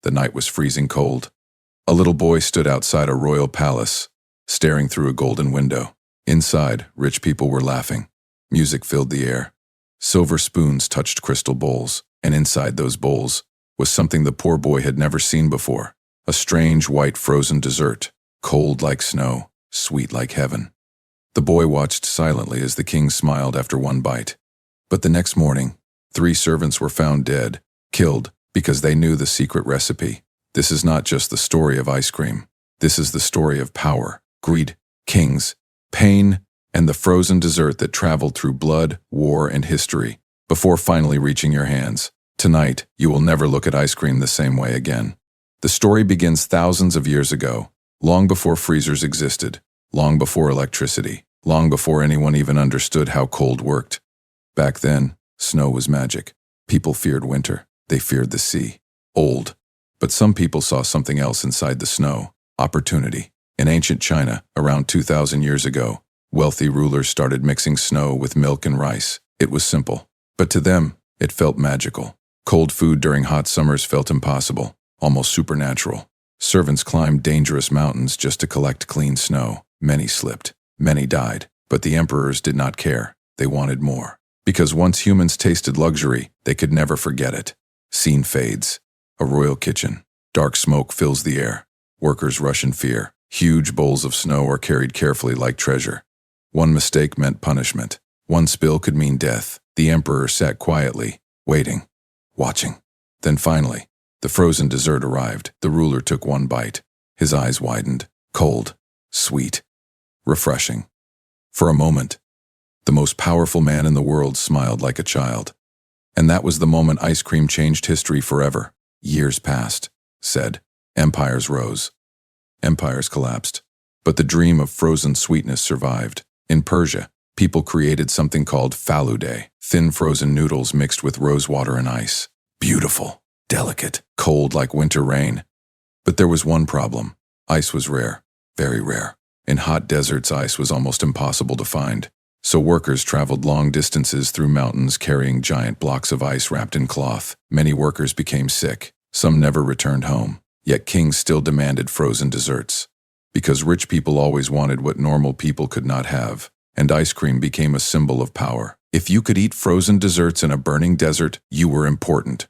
The night was freezing cold. A little boy stood outside a royal palace, staring through a golden window. Inside, rich people were laughing. Music filled the air. Silver spoons touched crystal bowls, and inside those bowls was something the poor boy had never seen before. A strange white frozen dessert, cold like snow, sweet like heaven. The boy watched silently as the king smiled after one bite. But the next morning, 3 servants were found dead, killed, because they knew the secret recipe. This is not just the story of ice cream. This is the story of power, greed, kings, pain, and the frozen dessert that traveled through blood, war, and history, before finally reaching your hands. Tonight, you will never look at ice cream the same way again. The story begins thousands of years ago, long before freezers existed, long before electricity, long before anyone even understood how cold worked. Back then, snow was magic. People feared winter. They feared the sea. Old. But some people saw something else inside the snow. Opportunity. In ancient China, around 2,000 years ago, wealthy rulers started mixing snow with milk and rice. It was simple. But to them, it felt magical. Cold food during hot summers felt impossible, almost supernatural. Servants climbed dangerous mountains just to collect clean snow. Many slipped. Many died. But the emperors did not care. They wanted more. Because once humans tasted luxury, they could never forget it. Scene fades. A royal kitchen. Dark smoke fills the air. Workers rush in fear. Huge bowls of snow are carried carefully like treasure. One mistake meant punishment. One spill could mean death. The emperor sat quietly, waiting, watching. Then finally, the frozen dessert arrived. The ruler took one bite. His eyes widened. Cold, sweet, refreshing. For a moment, the most powerful man in the world smiled like a child. And that was the moment ice cream changed history forever. Years passed, said. Empires rose. Empires collapsed. But the dream of frozen sweetness survived. In Persia, people created something called falude, thin frozen noodles mixed with rose water and ice. Beautiful, delicate, cold like winter rain. But there was one problem. Ice was rare, very rare. In hot deserts, ice was almost impossible to find. So workers traveled long distances through mountains carrying giant blocks of ice wrapped in cloth. Many workers became sick. Some never returned home. Yet kings still demanded frozen desserts. Because rich people always wanted what normal people could not have. And ice cream became a symbol of power. If you could eat frozen desserts in a burning desert, you were important.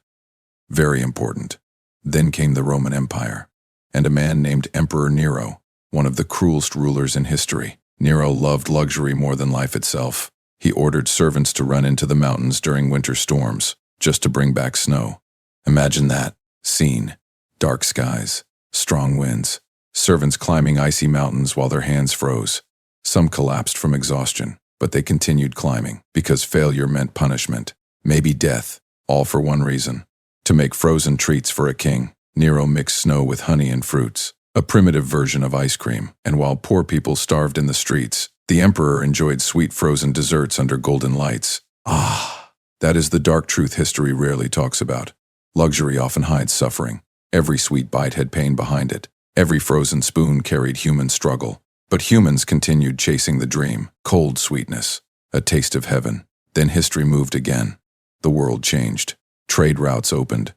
Very important. Then came the Roman Empire. And a man named Emperor Nero, one of the cruelest rulers in history. Nero loved luxury more than life itself. He ordered servants to run into the mountains during winter storms, just to bring back snow. Imagine that scene. Dark skies, strong winds, servants climbing icy mountains while their hands froze. Some collapsed from exhaustion, but they continued climbing, because failure meant punishment, maybe death, all for one reason: to make frozen treats for a king. Nero mixed snow with honey and fruits, a primitive version of ice cream, and while poor people starved in the streets, the emperor enjoyed sweet frozen desserts under golden lights. Ah, that is the dark truth history rarely talks about. Luxury often hides suffering. Every sweet bite had pain behind it. Every frozen spoon carried human struggle. But humans continued chasing the dream, cold sweetness, a taste of heaven. Then history moved again. The world changed. Trade routes opened.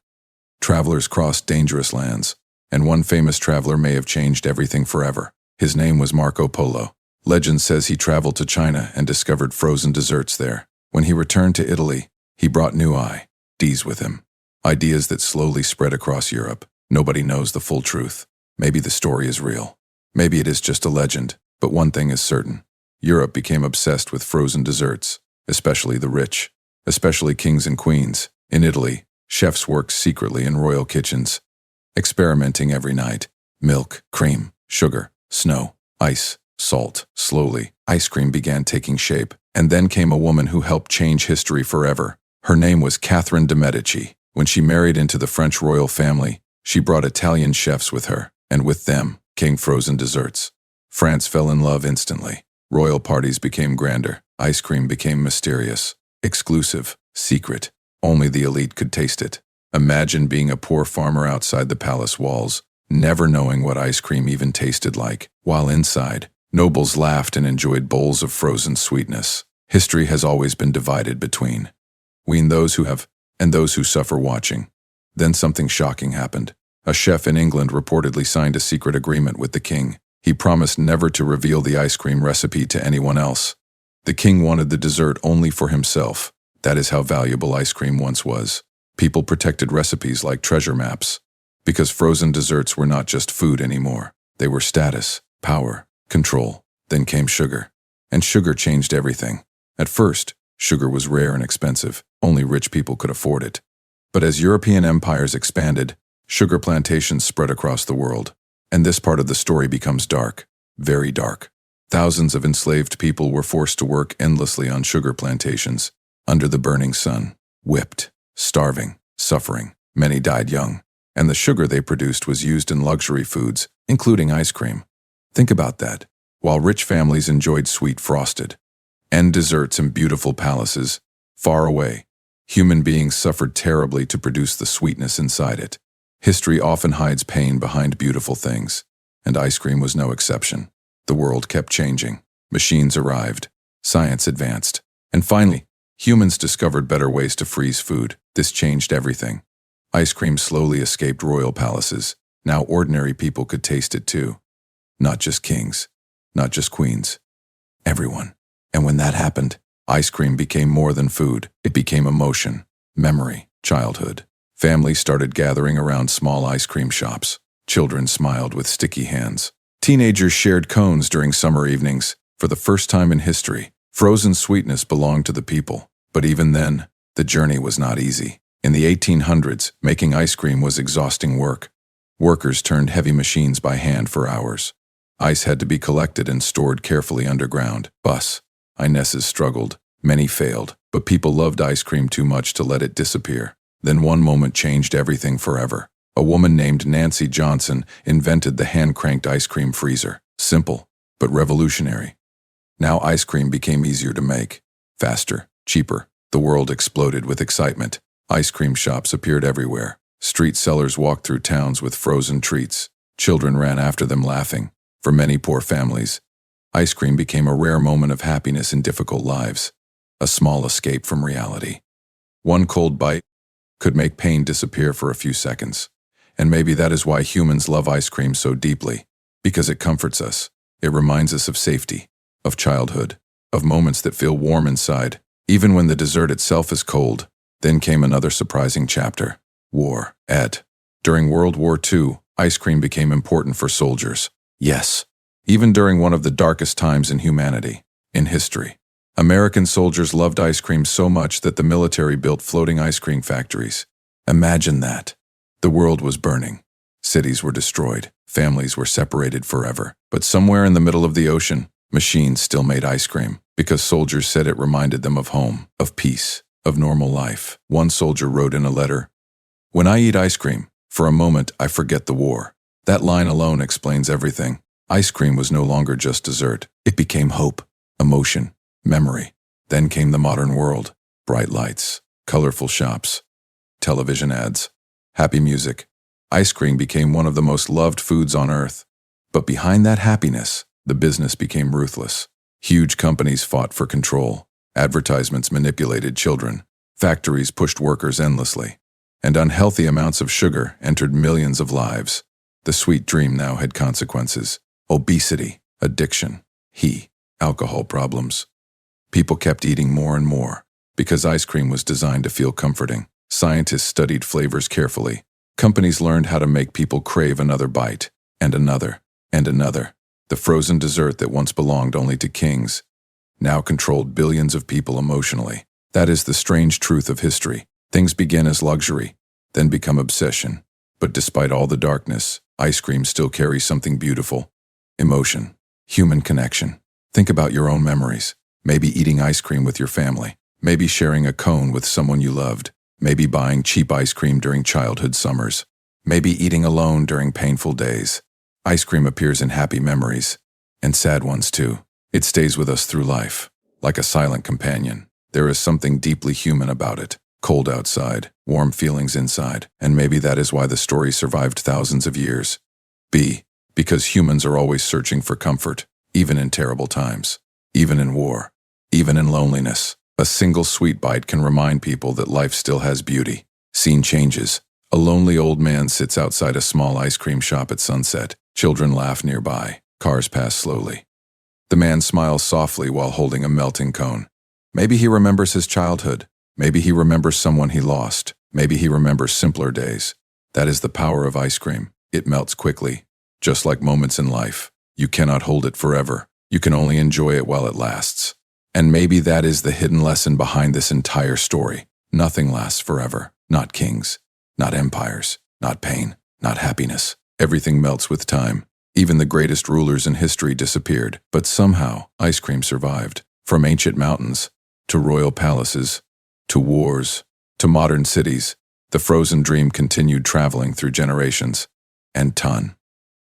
Travelers crossed dangerous lands. And one famous traveler may have changed everything forever. His name was Marco Polo. Legend says he traveled to China and discovered frozen desserts there. When he returned to Italy, he brought new ideas with him. Ideas that slowly spread across Europe. Nobody knows the full truth. Maybe the story is real. Maybe it is just a legend. But one thing is certain. Europe became obsessed with frozen desserts, especially the rich, especially kings and queens. In Italy, chefs worked secretly in royal kitchens, experimenting every night. Milk, cream, sugar, snow, ice, salt. Slowly, ice cream began taking shape. And then came a woman who helped change history forever. Her name was Catherine de' Medici. When she married into the French royal family, she brought Italian chefs with her, and with them came frozen desserts. France fell in love instantly. Royal parties became grander. Ice cream became mysterious, exclusive, secret. Only the elite could taste it. Imagine being a poor farmer outside the palace walls, never knowing what ice cream even tasted like, while inside, nobles laughed and enjoyed bowls of frozen sweetness. History has always been divided between those who have and those who suffer watching. Then something shocking happened. A chef in England reportedly signed a secret agreement with the king. He promised never to reveal the ice cream recipe to anyone else. The king wanted the dessert only for himself. That is how valuable ice cream once was. People protected recipes like treasure maps, because frozen desserts were not just food anymore. They were status, power, control. Then came sugar. And sugar changed everything. At first, sugar was rare and expensive. Only rich people could afford it. But as European empires expanded, sugar plantations spread across the world. And this part of the story becomes dark, very dark. Thousands of enslaved people were forced to work endlessly on sugar plantations, under the burning sun, whipped, starving, suffering. Many died young. And the sugar they produced was used in luxury foods, including ice cream. Think about that. While rich families enjoyed sweet frosted and desserts in beautiful palaces, far away, human beings suffered terribly to produce the sweetness inside it. History often hides pain behind beautiful things, and ice cream was no exception. The world kept changing. Machines arrived, science advanced, and finally, humans discovered better ways to freeze food. This changed everything. Ice cream slowly escaped royal palaces. Now ordinary people could taste it too. Not just kings, not just queens, everyone. And when that happened, ice cream became more than food. It became emotion, memory, childhood. Families started gathering around small ice cream shops. Children smiled with sticky hands. Teenagers shared cones during summer evenings. For the first time in history, frozen sweetness belonged to the people. But even then, the journey was not easy. In the 1800s, making ice cream was exhausting work. Workers turned heavy machines by hand for hours. Ice had to be collected and stored carefully underground. Inesses struggled. Many failed, but people loved ice cream too much to let it disappear. Then one moment changed everything forever. A woman named Nancy Johnson invented the hand-cranked ice cream freezer. Simple, but revolutionary. Now ice cream became easier to make, faster, cheaper. The world exploded with excitement. Ice cream shops appeared everywhere. Street sellers walked through towns with frozen treats. Children ran after them laughing. For many poor families, ice cream became a rare moment of happiness in difficult lives, a small escape from reality. One cold bite could make pain disappear for a few seconds. And maybe that is why humans love ice cream so deeply, because it comforts us. It reminds us of safety, of childhood, of moments that feel warm inside, even when the dessert itself is cold. Then came another surprising chapter. War. During World War II, ice cream became important for soldiers. Yes, even during one of the darkest times in humanity, in history. American soldiers loved ice cream so much that the military built floating ice cream factories. Imagine that. The world was burning. Cities were destroyed. Families were separated forever. But somewhere in the middle of the ocean, machines still made ice cream, because soldiers said it reminded them of home, of peace, of normal life. One soldier wrote in a letter, "When I eat ice cream, for a moment I forget the war." That line alone explains everything. Ice cream was no longer just dessert. It became hope, emotion, memory. Then came the modern world. Bright lights, colorful shops, television ads, happy music. Ice cream became one of the most loved foods on earth. But behind that happiness, the business became ruthless. Huge companies fought for control. Advertisements manipulated children. Factories pushed workers endlessly. And unhealthy amounts of sugar entered millions of lives. The sweet dream now had consequences. Obesity, addiction, alcohol problems. People kept eating more and more, because ice cream was designed to feel comforting. Scientists studied flavors carefully. Companies learned how to make people crave another bite, and another, and another. The frozen dessert that once belonged only to kings now controlled billions of people emotionally. That is the strange truth of history. Things begin as luxury, then become obsession. But despite all the darkness, ice cream still carries something beautiful. Emotion, human connection. Think about your own memories. Maybe eating ice cream with your family. Maybe sharing a cone with someone you loved. Maybe buying cheap ice cream during childhood summers. Maybe eating alone during painful days. Ice cream appears in happy memories, and sad ones too. It stays with us through life, like a silent companion. There is something deeply human about it. Cold outside, warm feelings inside, and maybe that is why the story survived thousands of years. Because humans are always searching for comfort, even in terrible times, even in war, even in loneliness. A single sweet bite can remind people that life still has beauty. Scene changes. A lonely old man sits outside a small ice cream shop at sunset. Children laugh nearby. Cars pass slowly. The man smiles softly while holding a melting cone. Maybe he remembers his childhood. Maybe he remembers someone he lost. Maybe he remembers simpler days. That is the power of ice cream. It melts quickly. Just like moments in life. You cannot hold it forever. You can only enjoy it while it lasts. And maybe that is the hidden lesson behind this entire story. Nothing lasts forever. Not kings. Not empires. Not pain. Not happiness. Everything melts with time. Even the greatest rulers in history disappeared. But somehow, ice cream survived. From ancient mountains, to royal palaces, to wars, to modern cities, the frozen dream continued traveling through generations. And ton.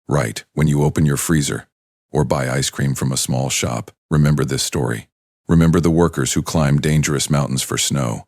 Right, when you open your freezer, or buy ice cream from a small shop, remember this story. Remember the workers who climbed dangerous mountains for snow.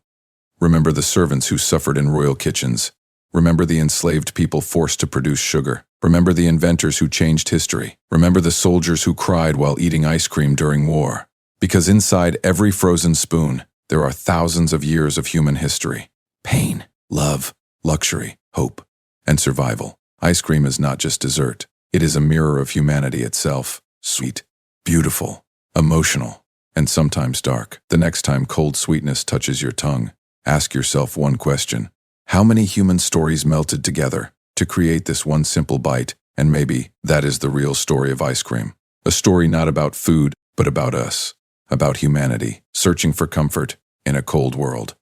Remember the servants who suffered in royal kitchens. Remember the enslaved people forced to produce sugar. Remember the inventors who changed history. Remember the soldiers who cried while eating ice cream during war. Because inside every frozen spoon, there are thousands of years of human history. Pain, love, luxury, hope, and survival. Ice cream is not just dessert. It is a mirror of humanity itself. Sweet, beautiful, emotional, and sometimes dark. The next time cold sweetness touches your tongue, ask yourself one question. How many human stories melted together to create this one simple bite? And maybe that is the real story of ice cream. A story not about food, but about us. About humanity, searching for comfort in a cold world.